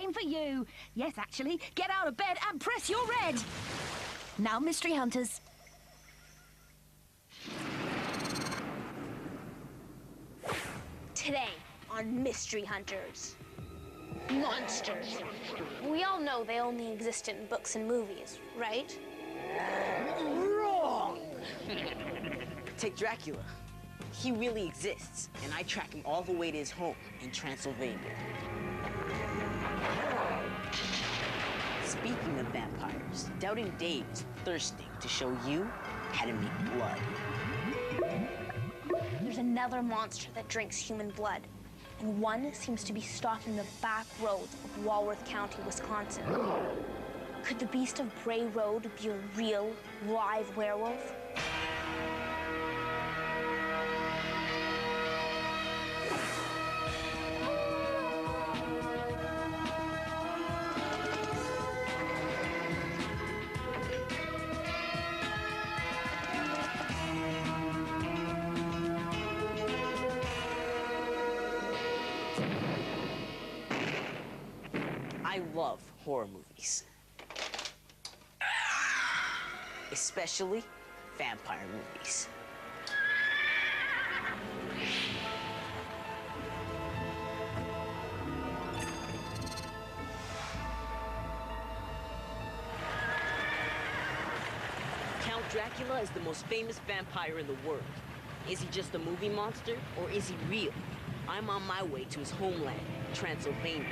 same for you. Yes, actually, get out of bed and press your red. Now, mystery hunters. Today on Mystery Hunters. Monsters. We all know they only exist in books and movies, right? Wrong! Take Dracula. He really exists, and I track him all the way to his home in Transylvania. Speaking of vampires, Doubting Dave is thirsting to show you how to make blood. There's another monster that drinks human blood, and one seems to be stalking the back roads of Walworth County, Wisconsin. Could the Beast of Bray Road be a real, live werewolf? I love horror movies. Especially vampire movies. Count Dracula is the most famous vampire in the world. Is he just a movie monster, or is he real? I'm on my way to his homeland, Transylvania.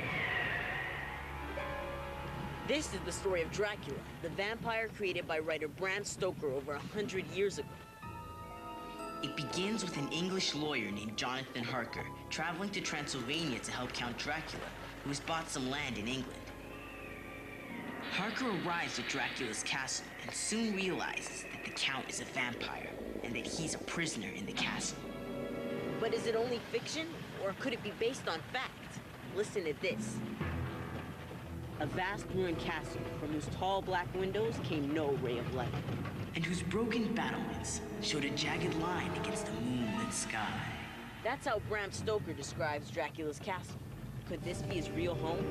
This is the story of Dracula, the vampire created by writer Bram Stoker over 100 years ago. It begins with an English lawyer named Jonathan Harker traveling to Transylvania to help Count Dracula, who has bought some land in England. Harker arrives at Dracula's castle and soon realizes that the Count is a vampire and that he's a prisoner in the castle. But is it only fiction, or could it be based on fact? Listen to this. A vast ruined castle from whose tall black windows came no ray of light, and whose broken battlements showed a jagged line against a moonlit sky. That's how Bram Stoker describes Dracula's castle. Could this be his real home?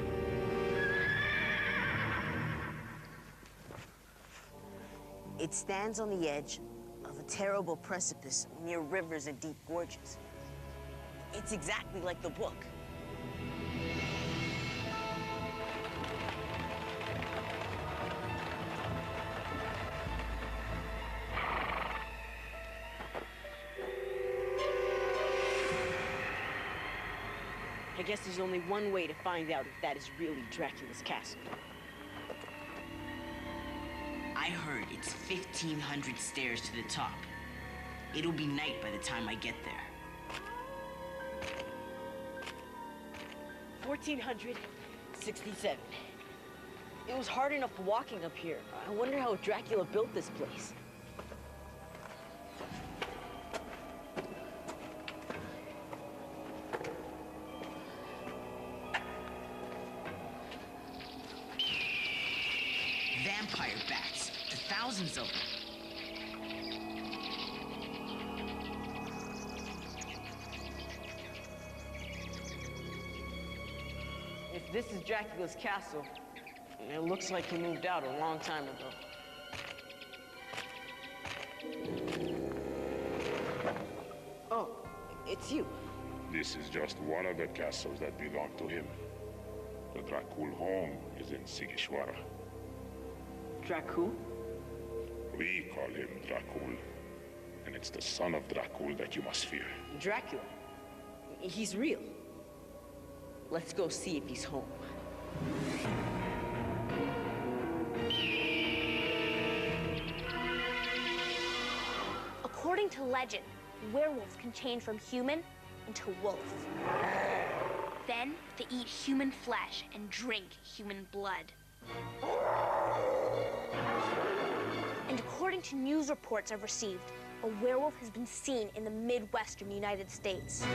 It stands on the edge of a terrible precipice near rivers and deep gorges. It's exactly like the book. I guess there's only one way to find out if that is really Dracula's castle. I heard it's 1,500 stairs to the top. It'll be night by the time I get there. 1467. It was hard enough walking up here. I wonder how Dracula built this place. Vampire bats, to thousands of them. If this is Dracula's castle, it looks like he moved out a long time ago. Oh, it's you. This is just one of the castles that belong to him. The Dracul home is in Sigishwara. Dracul? We call him Dracul, and it's the son of Dracul that you must fear. Dracula? He's real. Let's go see if he's home. According to legend, werewolves can change from human into wolf. Then they eat human flesh and drink human blood. And according to news reports I've received, a werewolf has been seen in the Midwestern United States.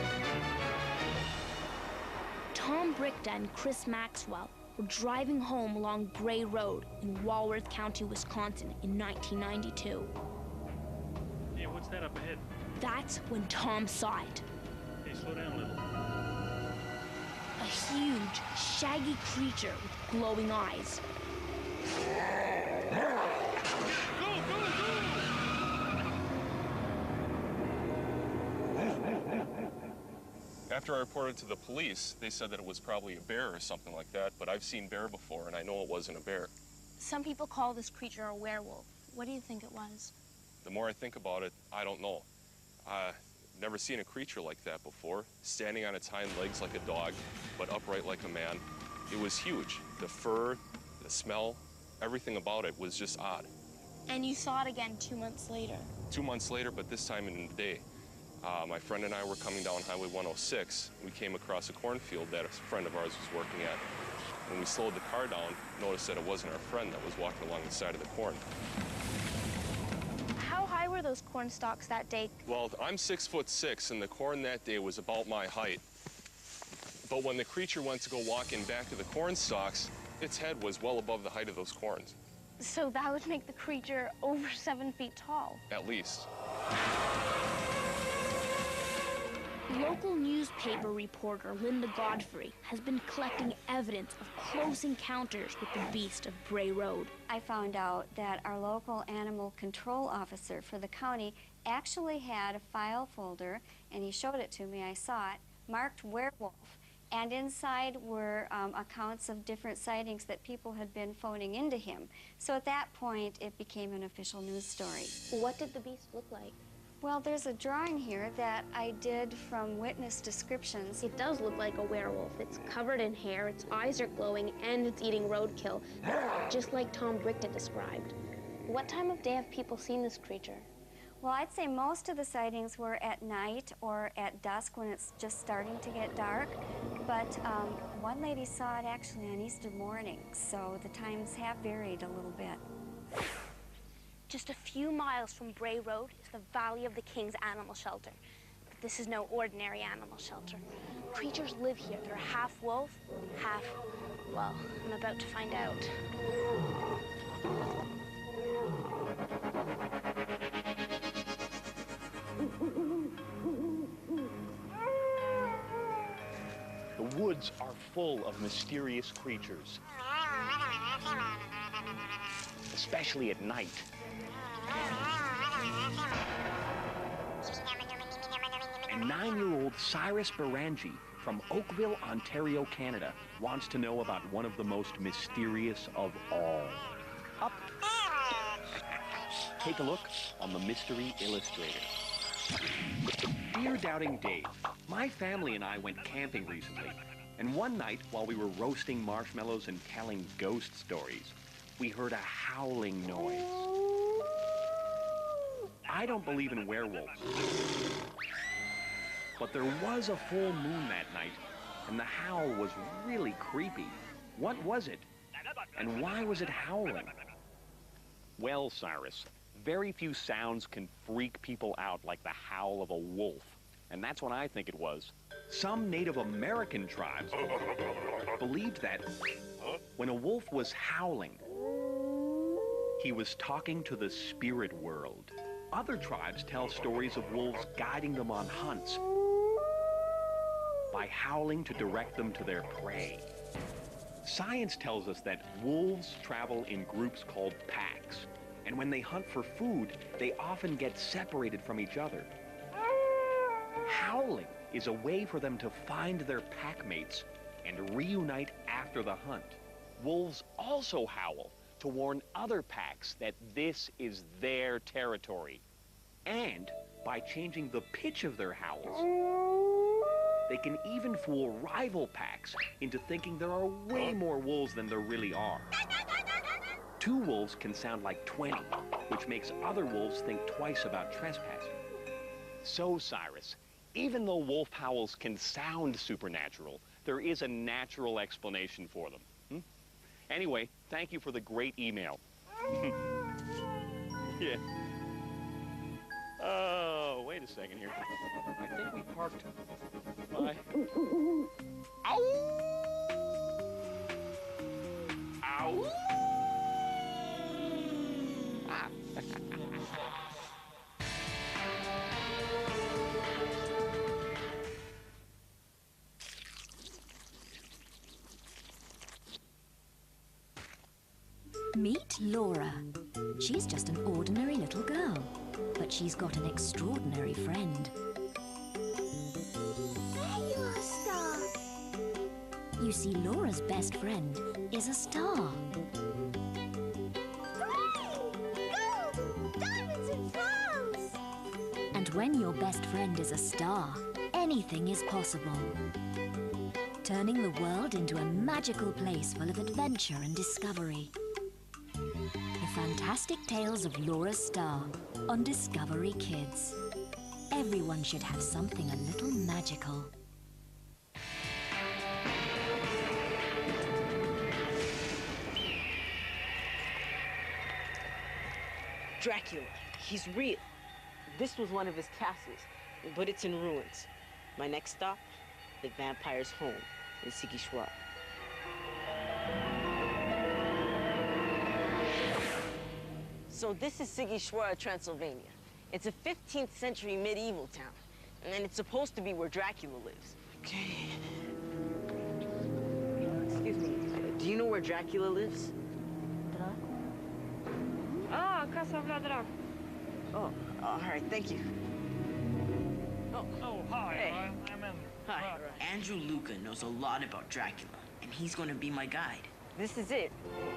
Tom Brickta and Chris Maxwell were driving home along Bray Road in Walworth County, Wisconsin in 1992. Yeah, what's that up ahead? That's when Tom saw it. Hey, slow down a little. A huge, shaggy creature with glowing eyes. After I reported to the police, they said that it was probably a bear or something like that, but I've seen bear before, and I know it wasn't a bear. Some people call this creature a werewolf. What do you think it was? The more I think about it, I don't know. Never seen a creature like that before, standing on its hind legs like a dog, but upright like a man. It was huge. The fur, the smell, everything about it was just odd. And you saw it again 2 months later. 2 months later, but this time in the day. My friend and I were coming down Highway 106. We came across a cornfield that a friend of ours was working at. When we slowed the car down, noticed that it wasn't our friend that was walking along the side of the corn. How high were those corn stalks that day? Well, I'm 6'6", and the corn that day was about my height. But when the creature went to go walking back to the corn stalks, its head was well above the height of those corns. So that would make the creature over 7 feet tall. At least. Local newspaper reporter Linda Godfrey has been collecting evidence of close encounters with the beast of Bray Road. I found out that our local animal control officer for the county actually had a file folder, and he showed it to me, I saw it, marked werewolf. And inside were accounts of different sightings that people had been phoning into him. So at that point, it became an official news story. What did the beast look like? Well, there's a drawing here that I did from witness descriptions. It does look like a werewolf. It's covered in hair, its eyes are glowing, and it's eating roadkill, just like Tom Brickta described. What time of day have people seen this creature? Well, I'd say most of the sightings were at night or at dusk when it's just starting to get dark. But one lady saw it actually on Easter morning, so the times have varied a little bit. Just a few miles from Bray Road is the Valley of the King's Animal Shelter. But this is no ordinary animal shelter. Creatures live here. They're half wolf, half, well, I'm about to find out. The woods are full of mysterious creatures, especially at night. And 9-year-old Cyrus Barangi from Oakville, Ontario, Canada, wants to know about one of the most mysterious of all. Up. Take a look on the Mystery Illustrator. Dear Doubting Dave, my family and I went camping recently, and one night while we were roasting marshmallows and telling ghost stories, we heard a howling noise. I don't believe in werewolves, but there was a full moon that night, and the howl was really creepy. What was it? And why was it howling? Well, Cyrus, very few sounds can freak people out like the howl of a wolf, and that's what I think it was. Some Native American tribes believed that when a wolf was howling, he was talking to the spirit world. Other tribes tell stories of wolves guiding them on hunts by howling to direct them to their prey. Science tells us that wolves travel in groups called packs, and when they hunt for food, they often get separated from each other. Howling is a way for them to find their pack mates and reunite after the hunt. Wolves also howl to warn other packs that this is their territory. And by changing the pitch of their howls, they can even fool rival packs into thinking there are way more wolves than there really are. 2 wolves can sound like 20, which makes other wolves think twice about trespassing. So, Cyrus, even though wolf howls can sound supernatural, there is a natural explanation for them. Anyway, thank you for the great email. Yeah. Oh, wait a second here. I think we parked by... Ow! Ow! Ah. Meet Laura. She's just an ordinary little girl, but she's got an extraordinary friend. There you are, Star. You see, Laura's best friend is a star. Hooray! Gold! Diamonds and pearls! And when your best friend is a star, anything is possible. Turning the world into a magical place full of adventure and discovery. The fantastic tales of Laura's Star on Discovery Kids. Everyone should have something a little magical. Dracula, he's real. This was one of his castles, but it's in ruins. My next stop, the vampire's home in Sigishwara. So this is Sigishwara, Transylvania. It's a 15th century medieval town, and it's supposed to be where Dracula lives. Okay. Excuse me, do you know where Dracula lives? Oh, all right, thank you. Oh, hi. Hey. I'm in. Hi. Andrew Luca knows a lot about Dracula, and he's going to be my guide. This is it.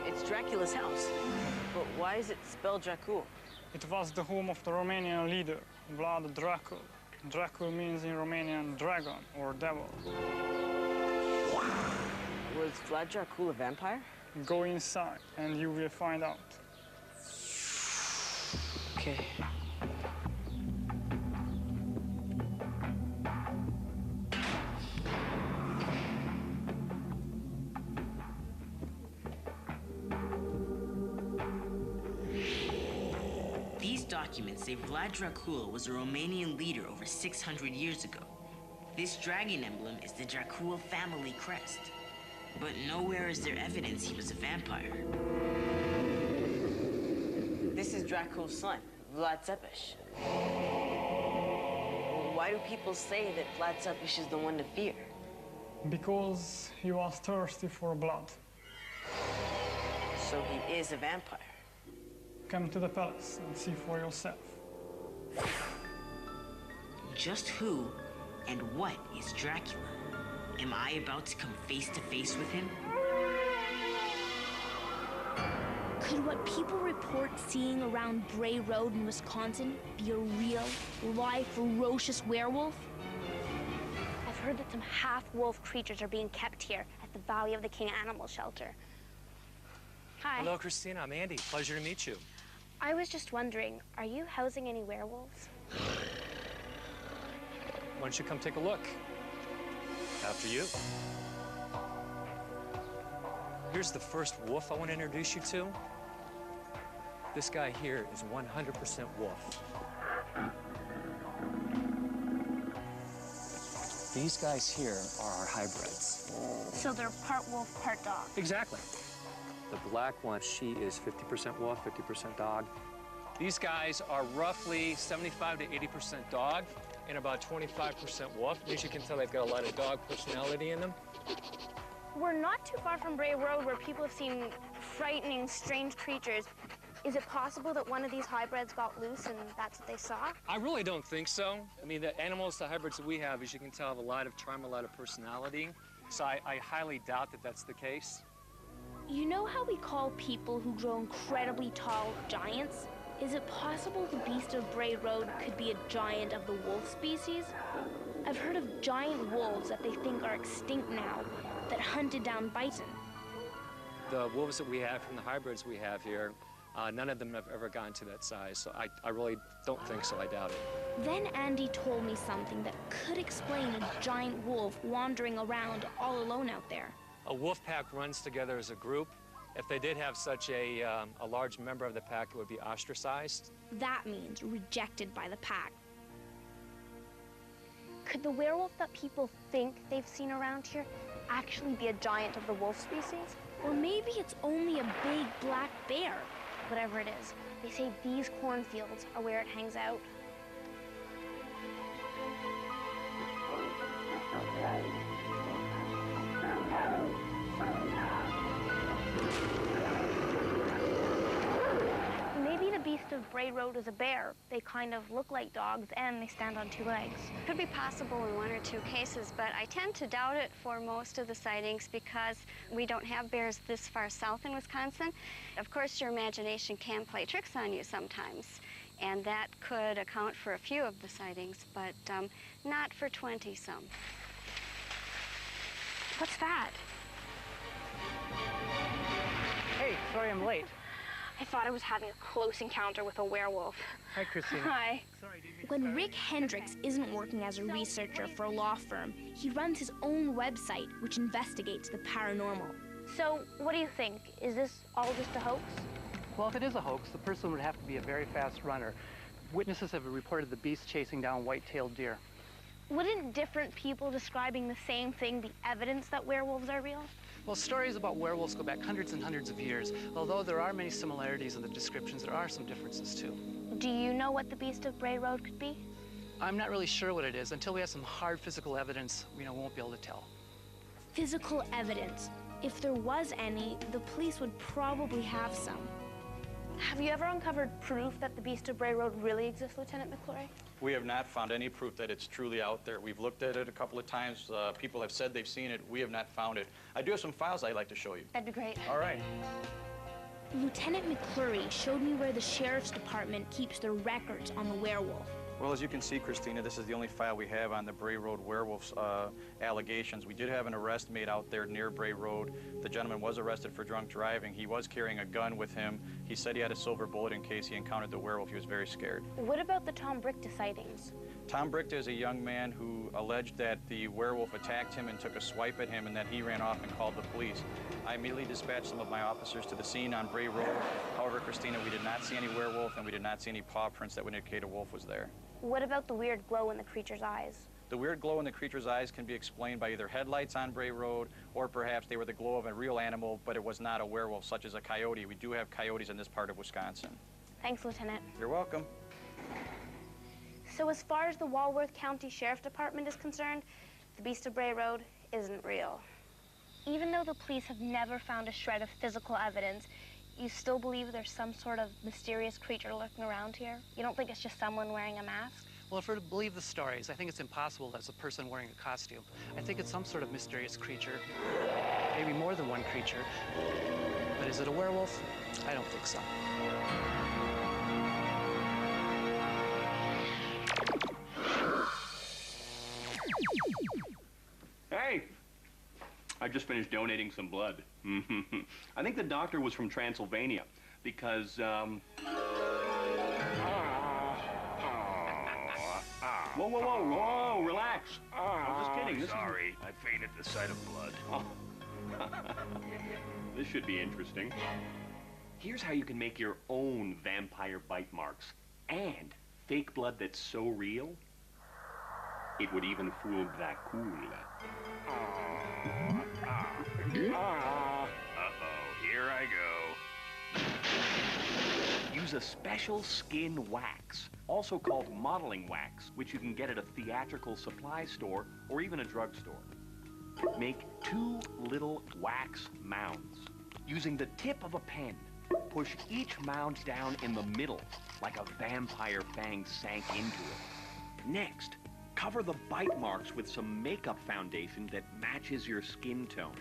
It's Dracula's house. But why is it spelled Dracul? It was the home of the Romanian leader, Vlad Dracul. Dracul means in Romanian dragon or devil. Was Vlad Dracul a vampire? Go inside and you will find out. Okay. These documents say Vlad Dracula was a Romanian leader over 600 years ago. This dragon emblem is the Dracul family crest. But nowhere is there evidence he was a vampire. This is Dracul's son, Vlad Tepes. Why do people say that Vlad Tepes is the one to fear? Because he was thirsty for blood. So he is a vampire. Come to the palace and see for yourself. Just who and what is Dracula? Am I about to come face to face with him? Could what people report seeing around Bray Road in Wisconsin be a real, live, ferocious werewolf? I've heard that some half-wolf creatures are being kept here at the Valley of the King Animal Shelter. Hi. Hello, Christina. I'm Andy. Pleasure to meet you. I was just wondering, are you housing any werewolves? Why don't you come take a look? After you. Here's the first wolf I want to introduce you to. This guy here is 100% wolf. These guys here are our hybrids. So they're part wolf, part dog. Exactly. The black one, she is 50% wolf, 50% dog. These guys are roughly 75 to 80% dog and about 25% wolf. As you can tell, they've got a lot of dog personality in them. We're not too far from Bray Road where people have seen frightening, strange creatures. Is it possible that one of these hybrids got loose and that's what they saw? I really don't think so. I mean, the animals, the hybrids that we have, as you can tell, have a lot of charm, a lot of personality. So I highly doubt that that's the case. You know how we call people who grow incredibly tall giants? Is it possible the beast of Bray Road could be a giant of the wolf species? I've heard of giant wolves that they think are extinct now, that hunted down bison. The wolves that we have from the hybrids we have here, none of them have ever gotten to that size, so I really don't think so. I doubt it. Then Andy told me something that could explain a giant wolf wandering around all alone out there. A wolf pack runs together as a group. If they did have such a large member of the pack, it would be ostracized. That means rejected by the pack. Could the werewolf that people think they've seen around here actually be a giant of the wolf species? Or maybe it's only a big black bear. Whatever it is, they say these cornfields are where it hangs out. Bray Road is a bear. They kind of look like dogs and they stand on two legs. Could be possible in one or two cases, but I tend to doubt it for most of the sightings because we don't have bears this far south in Wisconsin. Of course, your imagination can play tricks on you sometimes, and that could account for a few of the sightings, but not for 20-some. What's that? Hey, sorry I'm late. I thought I was having a close encounter with a werewolf. Hi, Christina. Hi. Sorry, When Rick Hendricks isn't working as a researcher for a law firm, he runs his own website, which investigates the paranormal. So, what do you think? Is this all just a hoax? Well, if it is a hoax, the person would have to be a very fast runner. Witnesses have reported the beast chasing down white-tailed deer. Wouldn't different people describing the same thing be evidence that werewolves are real? Well, stories about werewolves go back hundreds and hundreds of years. Although there are many similarities in the descriptions, there are some differences too. Do you know what the Beast of Bray Road could be? I'm not really sure what it is. Until we have some hard physical evidence, we won't be able to tell. Physical evidence. If there was any, the police would probably have some. Have you ever uncovered proof that the Beast of Bray Road really exists, Lieutenant McClory? We have not found any proof that it's truly out there. We've looked at it a couple of times. People have said they've seen it. We have not found it. I do have some files I'd like to show you. That'd be great. All right. Lieutenant McClory showed me where the Sheriff's Department keeps their records on the werewolf. Well, as you can see, Christina, this is the only file we have on the Bray Road werewolves allegations. We did have an arrest made out there near Bray Road. The gentleman was arrested for drunk driving. He was carrying a gun with him. He said he had a silver bullet in case he encountered the werewolf. He was very scared. What about the Tom Brickta sightings? Tom Brickta is a young man who alleged that the werewolf attacked him and took a swipe at him, and then he ran off and called the police. I immediately dispatched some of my officers to the scene on Bray Road. However, Christina, we did not see any werewolf, and we did not see any paw prints that would indicate a wolf was there. What about the weird glow in the creature's eyes? The weird glow in the creature's eyes can be explained by either headlights on Bray Road, or perhaps they were the glow of a real animal, but it was not a werewolf, such as a coyote. We do have coyotes in this part of Wisconsin. Thanks, Lieutenant. You're welcome. So as far as the Walworth County Sheriff's Department is concerned, the Beast of Bray Road isn't real. Even though the police have never found a shred of physical evidence, you still believe there's some sort of mysterious creature lurking around here? You don't think it's just someone wearing a mask? Well, if we're to believe the stories, I think it's impossible that it's a person wearing a costume. I think it's some sort of mysterious creature, maybe more than one creature. But is it a werewolf? I don't think so. Hey! I just finished donating some blood. I think the doctor was from Transylvania because, Whoa, whoa, whoa, whoa, relax. I was just kidding. Sorry, I fainted at the sight of blood. Oh. This should be interesting. Here's how you can make your own vampire bite marks and fake blood that's so real, it would even fool Dracula. Uh-oh, here I go. Use a special skin wax, also called modeling wax, which you can get at a theatrical supply store or even a drugstore. Make 2 little wax mounds. Using the tip of a pen, push each mound down in the middle, like a vampire fang sank into it. Next, cover the bite marks with some makeup foundation that matches your skin tone.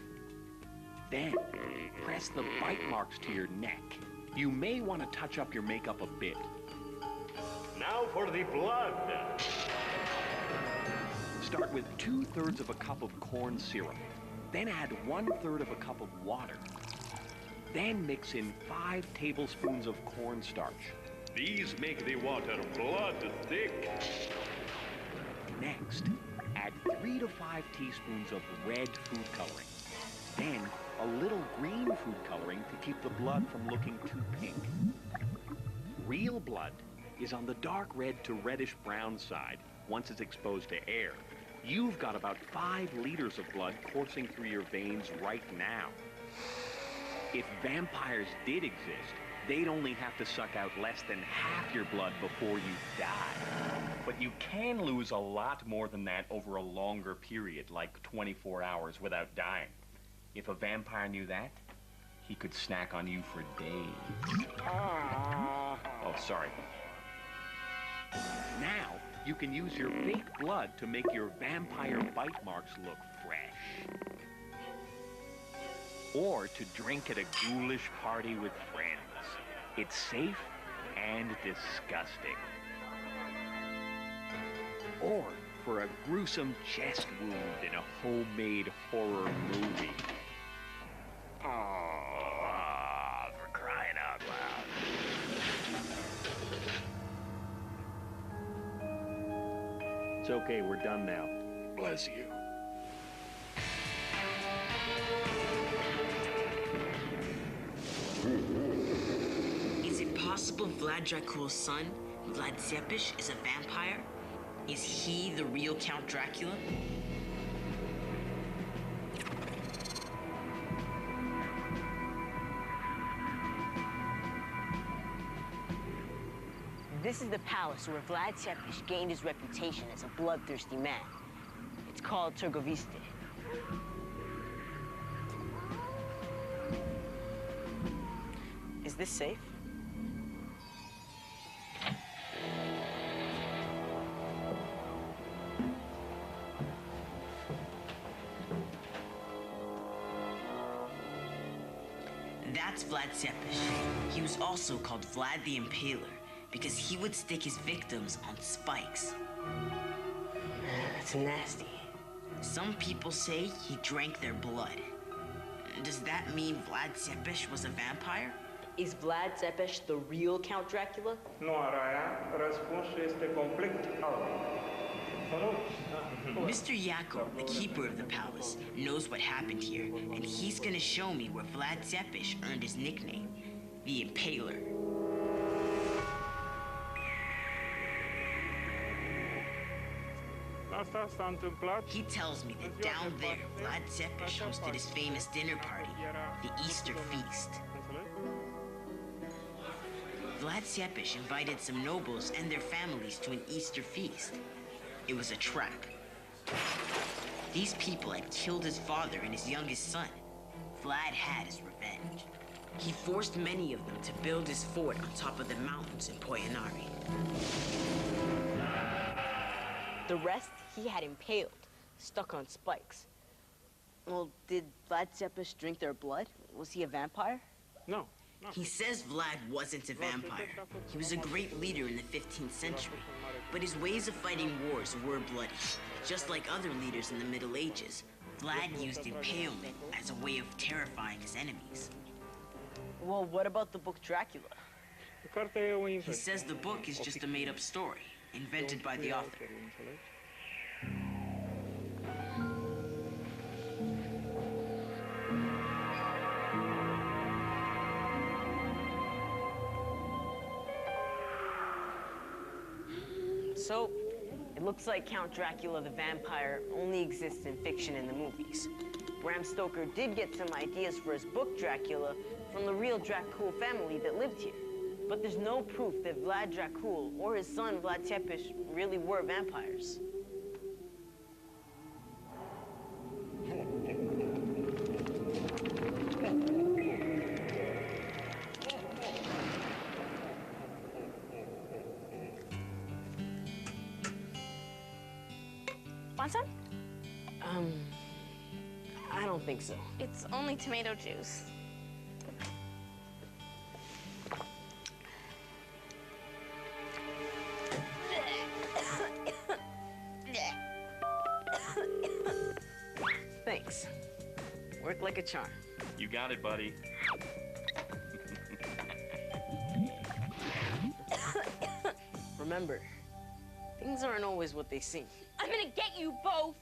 Then, press the bite marks to your neck. You may want to touch up your makeup a bit. Now for the blood. Start with 2/3 of a cup of corn syrup. Then add 1/3 of a cup of water. Then mix in 5 tablespoons of cornstarch. These make the water blood thick. Next, add 3 to 5 teaspoons of red food coloring. Then, a little green food coloring to keep the blood from looking too pink. Real blood is on the dark red to reddish brown side once it's exposed to air. You've got about 5 liters of blood coursing through your veins right now. If vampires did exist, they'd only have to suck out less than half your blood before you die. But you can lose a lot more than that over a longer period, like 24 hours, without dying. If a vampire knew that, He could snack on you for days. Oh, sorry. Now, you can use your fake blood to make your vampire bite marks look fresh. Or to drink at a ghoulish party with friends. It's safe and disgusting. Or for a gruesome chest wound in a homemade horror movie. Oh, for crying out loud. It's okay, we're done now. Bless you. Is it possible Vlad Dracula's son, Vlad Tepes, is a vampire? Is he the real Count Dracula? This is the palace where Vlad Tepes gained his reputation as a bloodthirsty man. It's called Turgoviste. Is this safe? That's Vlad Tepes. He was also called Vlad the Impaler because he would stick his victims on spikes. That's nasty. Some people say he drank their blood. Does that mean Vlad Tepes was a vampire? Is Vlad Tepes the real Count Dracula? Nu, Araya, răspunsul este complet alb. Mr. Yakov, the keeper of the palace, knows what happened here, and he's gonna show me where Vlad Tepes earned his nickname, the Impaler. Asta s-a întâmplat. He tells me that down there, Vlad Tepes hosted his famous dinner party, the Easter Feast. Vlad Tepes invited some nobles and their families to an Easter feast. It was a trap. These people had killed his father and his youngest son. Vlad had his revenge. He forced many of them to build his fort on top of the mountains in Poyanari. The rest he had impaled, stuck on spikes. Well, did Vlad Tepes drink their blood? Was he a vampire? No. He says Vlad wasn't a vampire. He was a great leader in the 15th century, but his ways of fighting wars were bloody. Just like other leaders in the Middle Ages, Vlad used impalement as a way of terrifying his enemies. Well, what about the book Dracula? He says the book is just a made-up story, invented by the author. So, it looks like Count Dracula the vampire only exists in fiction in the movies. Bram Stoker did get some ideas for his book Dracula from the real Dracul family that lived here. But there's no proof that Vlad Dracul or his son Vlad Tepes really were vampires. Want some? I don't think so. It's only tomato juice. Thanks. Worked like a charm. You got it, buddy. Remember, things aren't always what they seem. I'm gonna get you both.